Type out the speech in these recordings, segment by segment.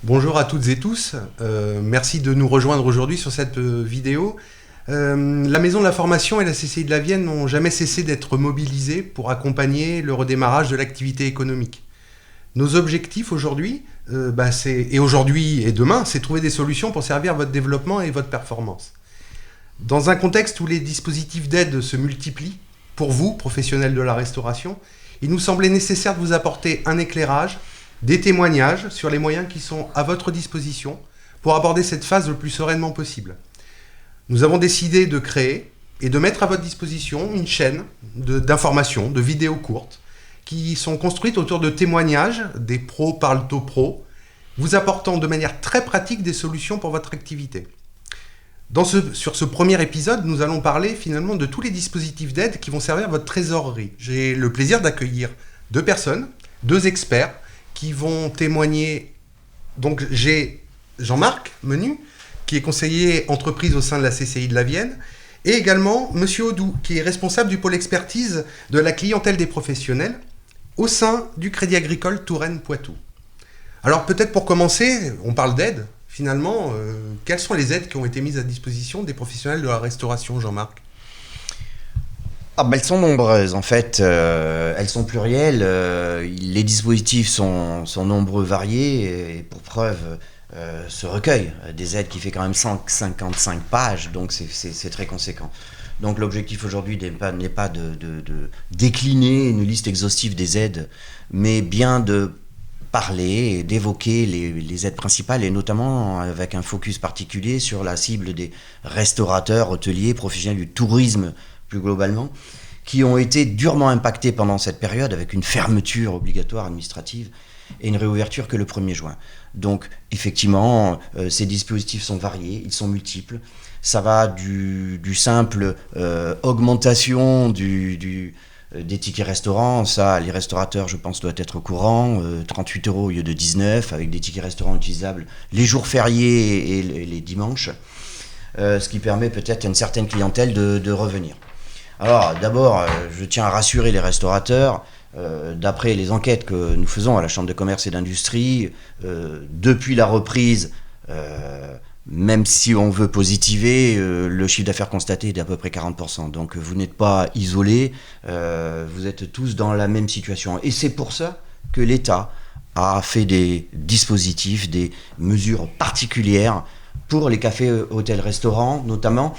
Bonjour à toutes et tous, merci de nous rejoindre aujourd'hui sur cette vidéo. La Maison de la Formation et la CCI de la Vienne n'ont jamais cessé d'être mobilisées pour accompagner le redémarrage de l'activité économique. Nos objectifs aujourd'hui, aujourd'hui et demain, c'est trouver des solutions pour servir votre développement et votre performance. Dans un contexte où les dispositifs d'aide se multiplient, pour vous, professionnels de la restauration, il nous semblait nécessaire de vous apporter un éclairage, des témoignages sur les moyens qui sont à votre disposition pour aborder cette phase le plus sereinement possible. Nous avons décidé de créer et de mettre à votre disposition une chaîne d'informations, de vidéos courtes, qui sont construites autour de témoignages des pros parlent aux pros, vous apportant de manière très pratique des solutions pour votre activité. Sur ce premier épisode, nous allons parler finalement de tous les dispositifs d'aide qui vont servir votre trésorerie. J'ai le plaisir d'accueillir deux personnes, deux experts, qui vont témoigner. Donc j'ai Jean-Marc Menu, qui est conseiller entreprise au sein de la CCI de la Vienne, et également Monsieur Audou, qui est responsable du pôle expertise de la clientèle des professionnels au sein du Crédit Agricole Touraine-Poitou. Alors peut-être pour commencer, on parle d'aide. Finalement, quelles sont les aides qui ont été mises à disposition des professionnels de la restauration, Jean-Marc ? Elles sont nombreuses en fait, elles sont plurielles, les dispositifs sont nombreux, variés, et pour preuve, ce recueil des aides qui fait quand même 155 pages, donc c'est très conséquent. Donc l'objectif aujourd'hui n'est pas de décliner une liste exhaustive des aides, mais bien de parler et d'évoquer les aides principales, et notamment avec un focus particulier sur la cible des restaurateurs, hôteliers, professionnels du tourisme, plus globalement, qui ont été durement impactés pendant cette période avec une fermeture obligatoire administrative et une réouverture que le 1er juin. Donc effectivement, ces dispositifs sont variés, ils sont multiples. Ça va du simple augmentation des tickets restaurants, ça les restaurateurs je pense doivent être au courant, 38 € au lieu de 19, avec des tickets restaurants utilisables les jours fériés et les dimanches, ce qui permet peut-être à une certaine clientèle de revenir. Alors d'abord, je tiens à rassurer les restaurateurs, d'après les enquêtes que nous faisons à la Chambre de commerce et d'industrie, depuis la reprise, même si on veut positiver, le chiffre d'affaires constaté est d'à peu près 40%. Donc vous n'êtes pas isolés, vous êtes tous dans la même situation. Et c'est pour ça que l'État a fait des dispositifs, des mesures particulières pour les cafés, hôtels, restaurants notamment,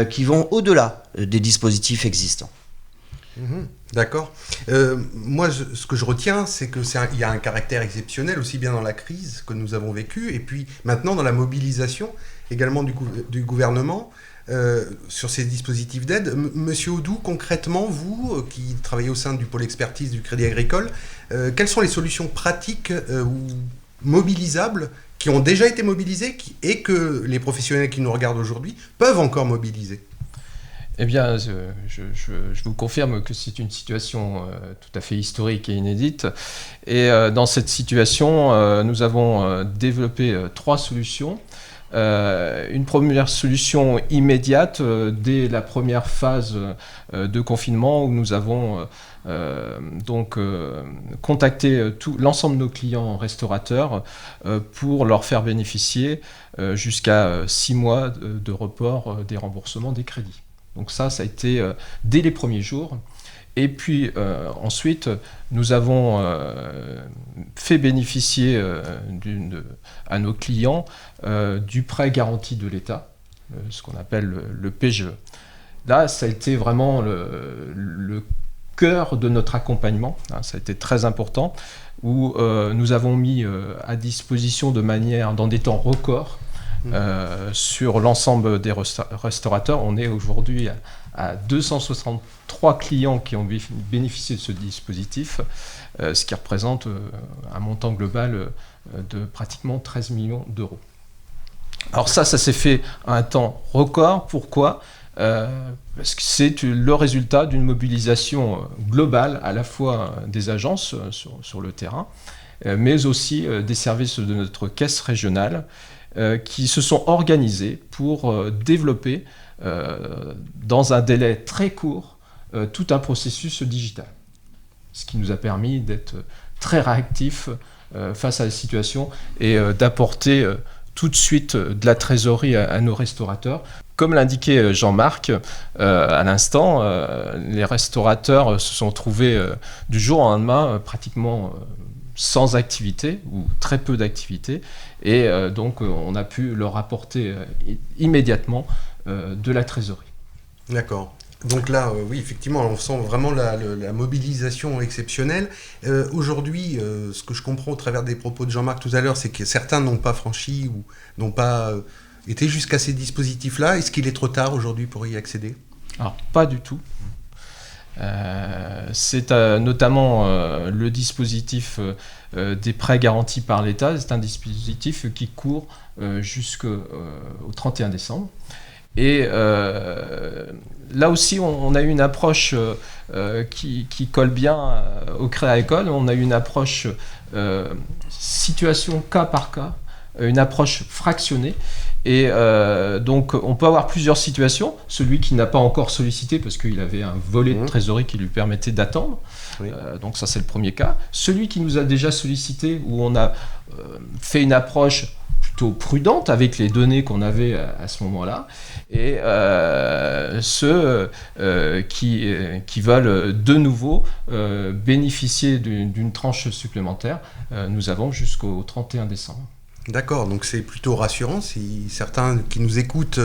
qui vont au-delà des dispositifs existants. D'accord. Moi, ce que je retiens, c'est qu'il y a un caractère exceptionnel, aussi bien dans la crise que nous avons vécue, et puis maintenant dans la mobilisation également du gouvernement sur ces dispositifs d'aide. Monsieur Audou, concrètement, vous, qui travaillez au sein du pôle expertise du Crédit Agricole, quelles sont les solutions pratiques ou mobilisables qui ont déjà été mobilisées et que les professionnels qui nous regardent aujourd'hui peuvent encore mobiliser ? Eh bien, je vous confirme que c'est une situation tout à fait historique et inédite. Et dans cette situation, nous avons développé 3 solutions. Une première solution immédiate dès la première phase de confinement, où nous avons contacté l'ensemble de nos clients restaurateurs pour leur faire bénéficier jusqu'à 6 mois de report des remboursements des crédits. Donc ça a été dès les premiers jours. Et puis ensuite, nous avons fait bénéficier à nos clients du prêt garanti de l'État, ce qu'on appelle le PGE. Là, ça a été vraiment le cœur de notre accompagnement, ça a été très important, où nous avons mis à disposition dans des temps records, sur l'ensemble des restaurateurs. On est aujourd'hui à 263 clients qui ont bénéficié de ce dispositif, ce qui représente un montant global de pratiquement 13 millions d'euros. Alors ça s'est fait à un temps record. Pourquoi ? Parce que c'est le résultat d'une mobilisation globale, à la fois des agences sur le terrain, mais aussi des services de notre caisse régionale, qui se sont organisés pour développer dans un délai très court tout un processus digital. Ce qui nous a permis d'être très réactifs face à la situation et d'apporter tout de suite de la trésorerie à nos restaurateurs. Comme l'indiquait Jean-Marc à l'instant, les restaurateurs se sont trouvés du jour au lendemain pratiquement sans activité ou très peu d'activité, et donc on a pu leur apporter immédiatement de la trésorerie. D'accord. Donc là, oui, effectivement, on sent vraiment la mobilisation exceptionnelle. Aujourd'hui, ce que je comprends au travers des propos de Jean-Marc tout à l'heure, c'est que certains n'ont pas franchi ou n'ont pas été jusqu'à ces dispositifs-là. Est-ce qu'il est trop tard aujourd'hui pour y accéder ? Alors, pas du tout. C'est notamment le dispositif des prêts garantis par l'État. C'est un dispositif qui court jusqu'au 31 décembre. Et là aussi, on a eu une approche qui colle bien au Créa École. On a eu une approche situation cas par cas, une approche fractionnée. Et donc, on peut avoir plusieurs situations. Celui qui n'a pas encore sollicité parce qu'il avait un volet de trésorerie qui lui permettait d'attendre. Oui. Donc ça, c'est le premier cas. Celui qui nous a déjà sollicité, où on a fait une approche plutôt prudente avec les données qu'on avait à ce moment-là, et ceux qui veulent de nouveau bénéficier d'une tranche supplémentaire, nous avons jusqu'au 31 décembre. D'accord, donc c'est plutôt rassurant si certains qui nous écoutent,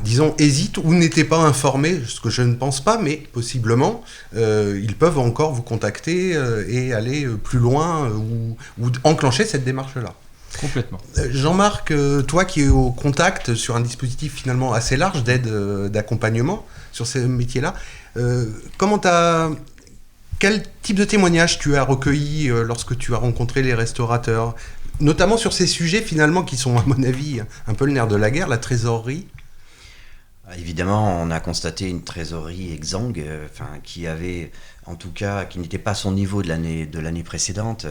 disons, hésitent ou n'étaient pas informés, ce que je ne pense pas, mais possiblement, ils peuvent encore vous contacter et aller plus loin ou enclencher cette démarche-là. Complètement. Jean-Marc, toi qui es au contact sur un dispositif finalement assez large d'aide, d'accompagnement sur ces métiers-là, quel type de témoignages tu as recueilli lorsque tu as rencontré les restaurateurs, notamment sur ces sujets finalement qui sont à mon avis un peu le nerf de la guerre, la trésorerie? Évidemment, on a constaté une trésorerie exsangue, qui avait, en tout cas, qui n'était pas à son niveau de l'année précédente.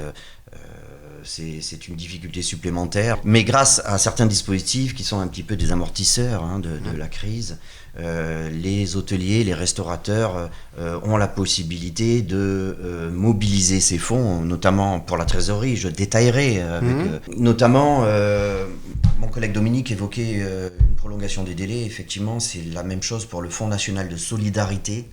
C'est une difficulté supplémentaire, mais grâce à certains dispositifs qui sont un petit peu des amortisseurs de la crise, les hôteliers, les restaurateurs ont la possibilité de mobiliser ces fonds, notamment pour la trésorerie. Je détaillerai notamment, mon collègue Dominique évoquait une prolongation des délais. Effectivement, c'est la même chose pour le Fonds national de solidarité.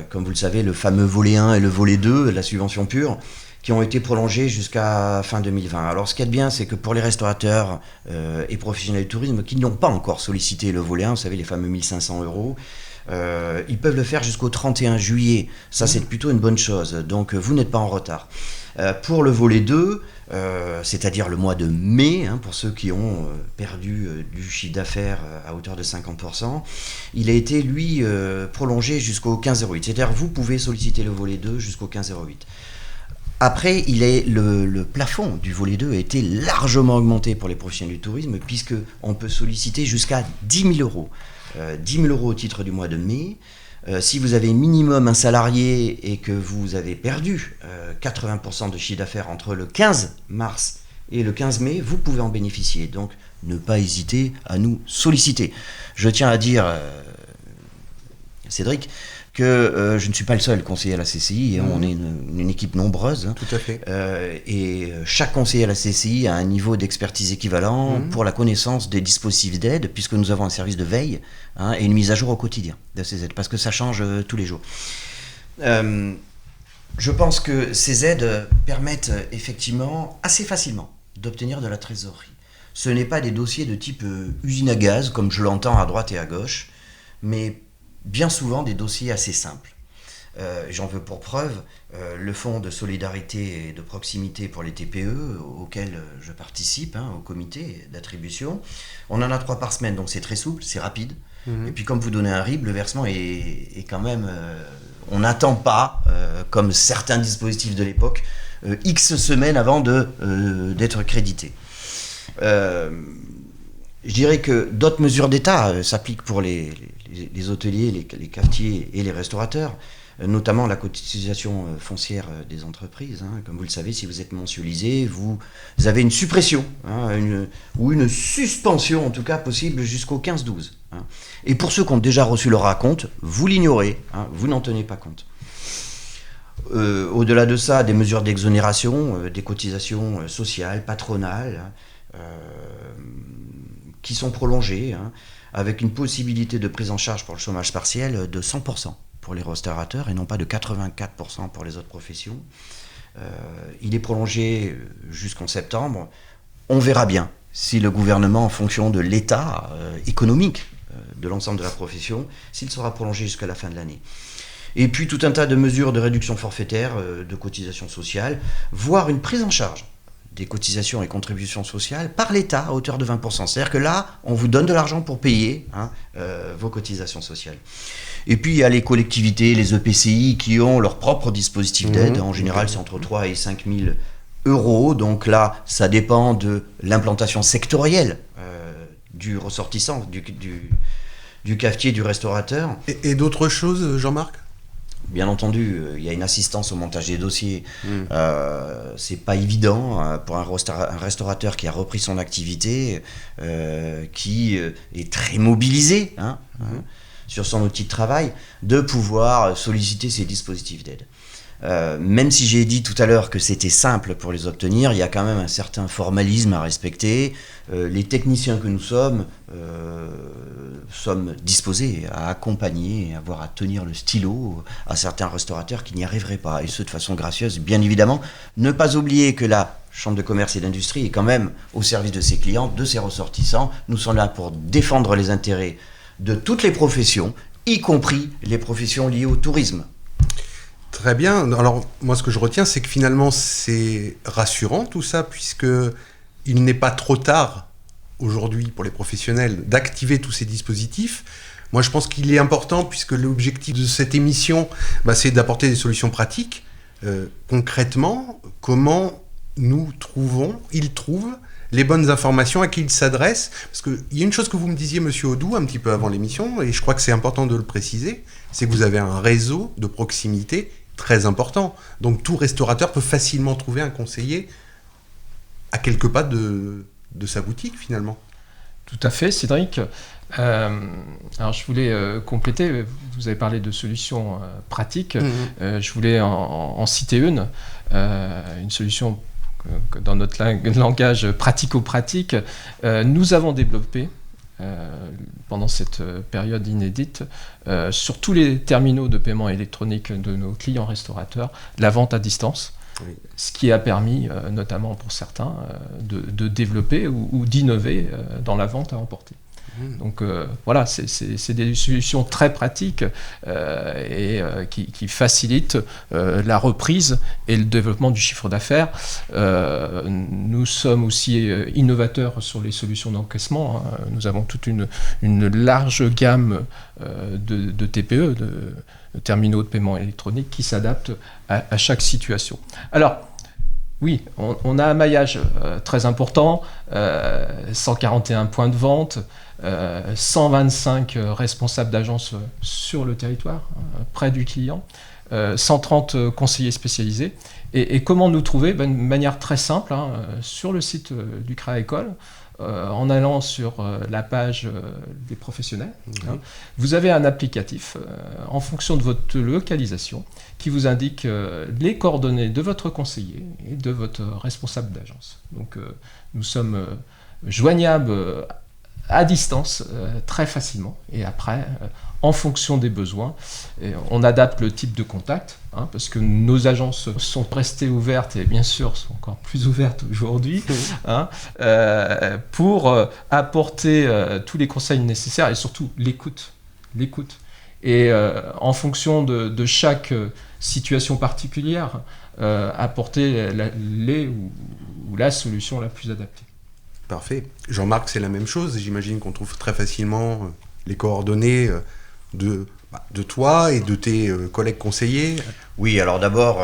Comme vous le savez, le fameux volet 1 et le volet 2, la subvention pure, qui ont été prolongés jusqu'à fin 2020. Alors ce qu'il y a de bien, c'est que pour les restaurateurs et professionnels du tourisme qui n'ont pas encore sollicité le volet 1, vous savez, les fameux 1 500 €, ils peuvent le faire jusqu'au 31 juillet. Ça, c'est plutôt une bonne chose. Donc, vous n'êtes pas en retard. Pour le volet 2, c'est-à-dire le mois de mai, pour ceux qui ont perdu du chiffre d'affaires à hauteur de 50%, il a été, lui, prolongé jusqu'au 15/08. C'est-à-dire vous pouvez solliciter le volet 2 jusqu'au 15/08. Après, le plafond du volet 2 a été largement augmenté pour les professionnels du tourisme, puisqu'on peut solliciter jusqu'à 10 000 €. 10 000 € au titre du mois de mai. Si vous avez minimum un salarié et que vous avez perdu 80% de chiffre d'affaires entre le 15 mars et le 15 mai, vous pouvez en bénéficier. Donc, ne pas hésiter à nous solliciter. Je tiens à dire, Cédric, que je ne suis pas le seul conseiller à la CCI, on est une équipe nombreuse. Tout à fait. Et chaque conseiller à la CCI a un niveau d'expertise équivalent pour la connaissance des dispositifs d'aide, puisque nous avons un service de veille et une mise à jour au quotidien de ces aides, parce que ça change tous les jours. Je pense que ces aides permettent effectivement assez facilement d'obtenir de la trésorerie. Ce n'est pas des dossiers de type usine à gaz, comme je l'entends à droite et à gauche, mais bien souvent des dossiers assez simples. J'en veux pour preuve le fonds de solidarité et de proximité pour les TPE auquel je participe, au comité d'attribution. On en a 3 par semaine, donc c'est très souple, c'est rapide. Et puis comme vous donnez un RIB, le versement est quand même... on n'attend pas, comme certains dispositifs de l'époque, X semaines avant d'être crédité. Je dirais que d'autres mesures d'État s'appliquent pour les hôteliers, les cafetiers et les restaurateurs, notamment la cotisation foncière des entreprises. Comme vous le savez, si vous êtes mensualisé, vous avez une suppression ou une suspension, en tout cas possible, jusqu'au 15/12. Et pour ceux qui ont déjà reçu leur acompte, vous l'ignorez, vous n'en tenez pas compte. Au-delà de ça, des mesures d'exonération, des cotisations sociales, patronales, qui sont prolongées, hein, avec une possibilité de prise en charge pour le chômage partiel de 100% pour les restaurateurs et non pas de 84% pour les autres professions. Il est prolongé jusqu'en septembre. On verra bien si le gouvernement, en fonction de l'état économique de l'ensemble de la profession, s'il sera prolongé jusqu'à la fin de l'année. Et puis tout un tas de mesures de réduction forfaitaire, de cotisations sociales, voire une prise en charge des cotisations et contributions sociales par l'État à hauteur de 20%. C'est-à-dire que là, on vous donne de l'argent pour payer vos cotisations sociales. Et puis il y a les collectivités, les EPCI qui ont leur propre dispositif d'aide. En général, c'est entre 3 et 5 000 euros. Donc là, ça dépend de l'implantation sectorielle du ressortissant, du cafetier, du restaurateur. Et d'autres choses, Jean-Marc ? Bien entendu, il y a une assistance au montage des dossiers. C'est pas évident pour un restaurateur qui a repris son activité, qui est très mobilisé sur son outil de travail, de pouvoir solliciter ces dispositifs d'aide. Même si j'ai dit tout à l'heure que c'était simple pour les obtenir, il y a quand même un certain formalisme à respecter. Les techniciens que nous sommes disposés à accompagner, à avoir à tenir le stylo à certains restaurateurs qui n'y arriveraient pas, et ce de façon gracieuse, bien évidemment. Ne pas oublier que la Chambre de commerce et d'industrie est quand même au service de ses clients, de ses ressortissants. Nous sommes là pour défendre les intérêts de toutes les professions, y compris les professions liées au tourisme. Très bien. Alors, moi, ce que je retiens, c'est que finalement, c'est rassurant tout ça, puisque il n'est pas trop tard aujourd'hui pour les professionnels d'activer tous ces dispositifs. Moi, je pense qu'il est important, puisque l'objectif de cette émission, c'est d'apporter des solutions pratiques. Concrètement, comment ils trouvent les bonnes informations, à qui ils s'adressent. Parce qu'il y a une chose que vous me disiez, Monsieur Audoux, un petit peu avant l'émission, et je crois que c'est important de le préciser, c'est que vous avez un réseau de proximité très important. Donc tout restaurateur peut facilement trouver un conseiller à quelques pas de sa boutique, finalement. Tout à fait, Cédric. Alors je voulais compléter, vous avez parlé de solutions pratiques, je voulais en citer une solution que dans notre langage pratico-pratique, nous avons développé pendant cette période inédite sur tous les terminaux de paiement électronique de nos clients restaurateurs, la vente à distance. Oui. Ce qui a permis, notamment pour certains, de développer ou d'innover dans la vente à emporter. Donc voilà, c'est des solutions très pratiques qui facilitent la reprise et le développement du chiffre d'affaires. Nous sommes aussi innovateurs sur les solutions d'encaissement. Nous avons toute une large gamme de TPE, de terminaux de paiement électronique qui s'adaptent à chaque situation. Alors, oui, on a un maillage très important, 141 points de vente, 125 responsables d'agence sur le territoire, près du client, 130 conseillers spécialisés. Et comment nous trouver ? De manière très simple, sur le site du CRA École, en allant sur la page des professionnels, vous avez un applicatif en fonction de votre localisation qui vous indique les coordonnées de votre conseiller et de votre responsable d'agence. Donc nous sommes joignables à distance très facilement, et après en fonction des besoins on adapte le type de contact, parce que nos agences sont restées ouvertes et bien sûr sont encore plus ouvertes aujourd'hui pour apporter tous les conseils nécessaires et surtout l'écoute et en fonction de chaque situation particulière apporter la solution la plus adaptée. Parfait. Jean-Marc, c'est la même chose. J'imagine qu'on trouve très facilement les coordonnées de toi et de tes collègues conseillers. Oui, alors d'abord,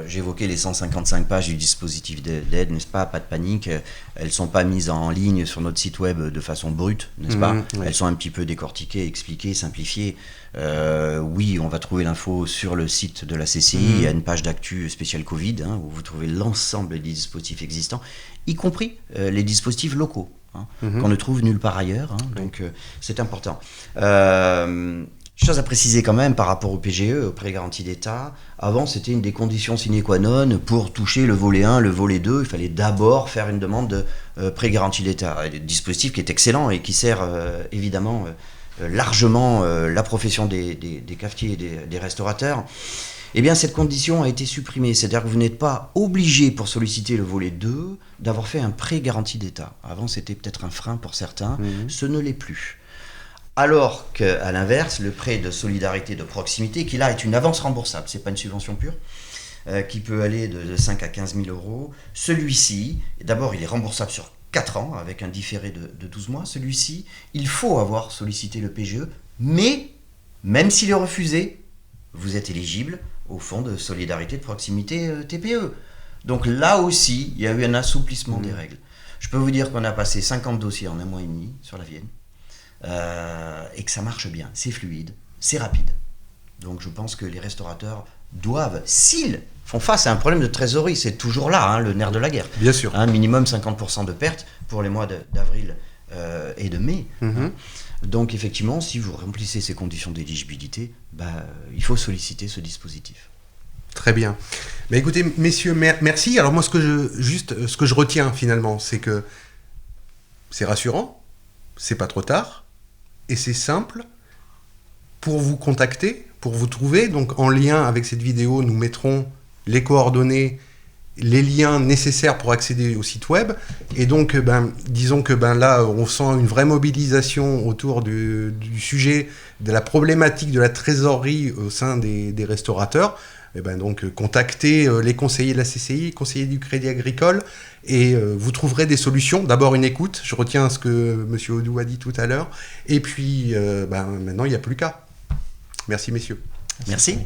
j'évoquais les 155 pages du dispositif d'aide, n'est-ce pas ? Pas de panique. Elles ne sont pas mises en ligne sur notre site web de façon brute, n'est-ce pas ? Oui. Elles sont un petit peu décortiquées, expliquées, simplifiées. Oui, on va trouver l'info sur le site de la CCI. Il y a une page d'actu spéciale Covid, où vous trouvez l'ensemble des dispositifs existants, y compris les dispositifs locaux, qu'on ne trouve nulle part ailleurs. Donc c'est important. Chose à préciser quand même par rapport au PGE, au prêt garanti d'État. Avant, c'était une des conditions sine qua non pour toucher le volet 1, le volet 2. Il fallait d'abord faire une demande de prêt garanti d'État. Un dispositif qui est excellent et qui sert évidemment largement la profession des cafetiers et des restaurateurs. Eh bien, cette condition a été supprimée. C'est-à-dire que vous n'êtes pas obligé, pour solliciter le volet 2, d'avoir fait un prêt garanti d'État. Avant, c'était peut-être un frein pour certains. Ce ne l'est plus. Alors qu'à l'inverse, le prêt de solidarité de proximité, qui là est une avance remboursable, c'est pas une subvention pure, qui peut aller de 5 à 15 000 euros, celui-ci, d'abord il est remboursable sur 4 ans, avec un différé de 12 mois, celui-ci, il faut avoir sollicité le PGE, mais même s'il est refusé, vous êtes éligible au fonds de solidarité de proximité TPE. Donc là aussi, il y a eu un assouplissement des règles. Je peux vous dire qu'on a passé 50 dossiers en un mois et demi sur la Vienne. Et que ça marche bien, c'est fluide, c'est rapide. Donc je pense que les restaurateurs doivent, s'ils font face à un problème de trésorerie, c'est toujours là, le nerf de la guerre. Bien sûr. Minimum 50% de pertes pour les mois d'avril et de mai. Donc effectivement, si vous remplissez ces conditions d'éligibilité, il faut solliciter ce dispositif. Très bien. Mais écoutez, messieurs, merci. Alors moi, ce que je retiens finalement, c'est que c'est rassurant, c'est pas trop tard, et c'est simple. Pour vous contacter, pour vous trouver, donc en lien avec cette vidéo, nous mettrons les coordonnées, les liens nécessaires pour accéder au site web. Et donc, disons que là, on sent une vraie mobilisation autour du sujet de la problématique de la trésorerie au sein des restaurateurs. Et donc, contactez les conseillers de la CCI, conseillers du Crédit Agricole, et vous trouverez des solutions. D'abord une écoute, je retiens ce que M. Audou a dit tout à l'heure, et puis maintenant, il n'y a plus qu'à. Merci, messieurs. Merci.